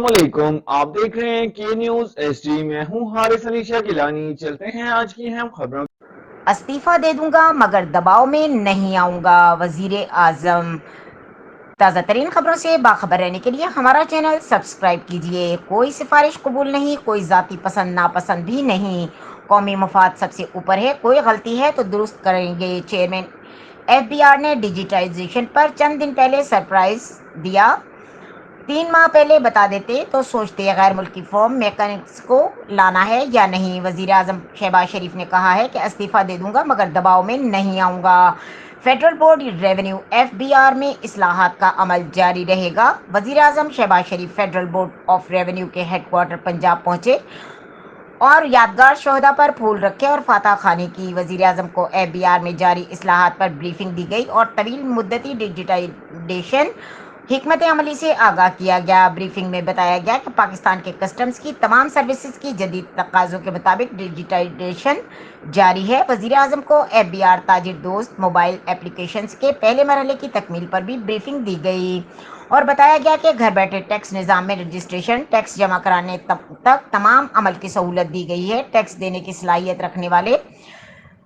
अस्सलाम वालेकुम। आप देख रहे हैं के न्यूज एसडी। मैं हूं हारिस अली शाह गिलानी। चलते हैं आज की अहम खबरों। इस्तीफा दे दूंगा मगर दबाव में नहीं आऊंगा, वजीर आजम। ताज़ा तरीन खबरों से बाखबर रहने के लिए हमारा चैनल सब्सक्राइब कीजिए। कोई सिफारिश कबूल नहीं, कोई ज़ाती पसंद नापसंद भी नहीं। कौमी मफाद सबसे ऊपर है, कोई गलती है तो दुरुस्त करेंगे। चेयरमैन एफबीआर ने डिजिटाइजेशन पर चंद दिन पहले सरप्राइज दिया। 3 माह पहले बता देते तो सोचते गैर मुल्की फॉर्म मैकेनिक्स को लाना है या नहीं। वजीर आजम शहबाज शरीफ ने कहा है कि इस्तीफा दे दूंगा मगर दबाव में नहीं आऊंगा। फेडरल बोर्ड रेवेन्यू एफबीआर में इस्लाहात का अमल जारी रहेगा। वजीर आजम शहबाज शरीफ फेडरल बोर्ड ऑफ रेवेन्यू के हेडक्वार्टर पंजाब पहुंचे और यादगार शोहदा पर फूल रखे और फातह खानी की। वजीर आजम को एफबीआर में जारी इस्लाहात पर ब्रीफिंग दी गई और तवील मुद्दती डिजिटाइजेशन हिकमत अमली से आगाह किया गया। ब्रीफिंग में बताया गया कि पाकिस्तान के कस्टम्स की तमाम सर्विसेज की जदीद तकाज़ों के मुताबिक डिजिटाइजेशन जारी है। वज़ीर आज़म को एफबीआर ताजिर दोस्त मोबाइल एप्लीकेशंस के पहले मरहले की तकमील पर भी ब्रीफिंग दी गई और बताया गया कि घर बैठे टैक्स निज़ाम में रजिस्ट्रेशन, टैक्स जमा कराने तक तमाम अमल की सहूलत दी गई है। टैक्स देने की सलाहियत रखने वाले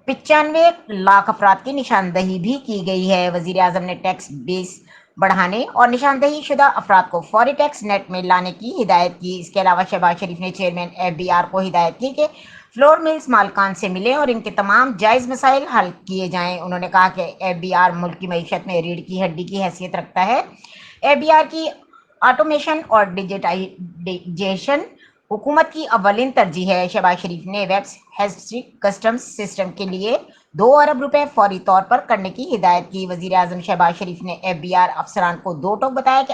95 लाख अफराद की निशानदही भी की गई है। वजीर आजम ने टैक्स बेस बढ़ाने और निशानदही शुदा अफराद को फौरी टैक्स नेट में लाने की हिदायत की। इसके अलावा शहबाज शरीफ ने चेयरमैन एफबीआर को हिदायत की कि फ्लोर मिल्स मालकान से मिले और इनके तमाम जायज़ मसाइल हल किए जाएं। उन्होंने कहा कि एफबीआर मुल्क की मईशत में रीढ़ की हड्डी की हैसियत रखता है। एफबीआर की ऑटोमेशन और डिजिटाइजेशन हुकूमत की अव्वलिन तरजीह है। शहबाज शरीफ ने वेब्स हैस्ट्रिक कस्टम्स सिस्टम के लिए 2 अरब रुपए फौरी तौर पर करने की हिदायत की। वजीर आजम शहबाज शरीफ ने एफबीआर अफसरान को 2 टोक बताया कि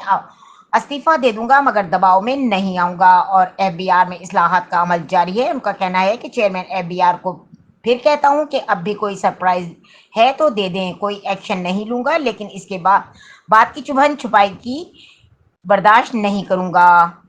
इस्तीफा दे दूंगा मगर दबाव में नहीं आऊंगा और एफबीआर में इस्लाहात का अमल जारी है। उनका कहना है कि चेयरमैन एफबीआर को फिर कहता हूं कि अब भी कोई सरप्राइज है तो दे दें, कोई एक्शन नहीं लूंगा, लेकिन इसके बाद बात की चुभन छुपाई की बर्दाश्त नहीं करूंगा।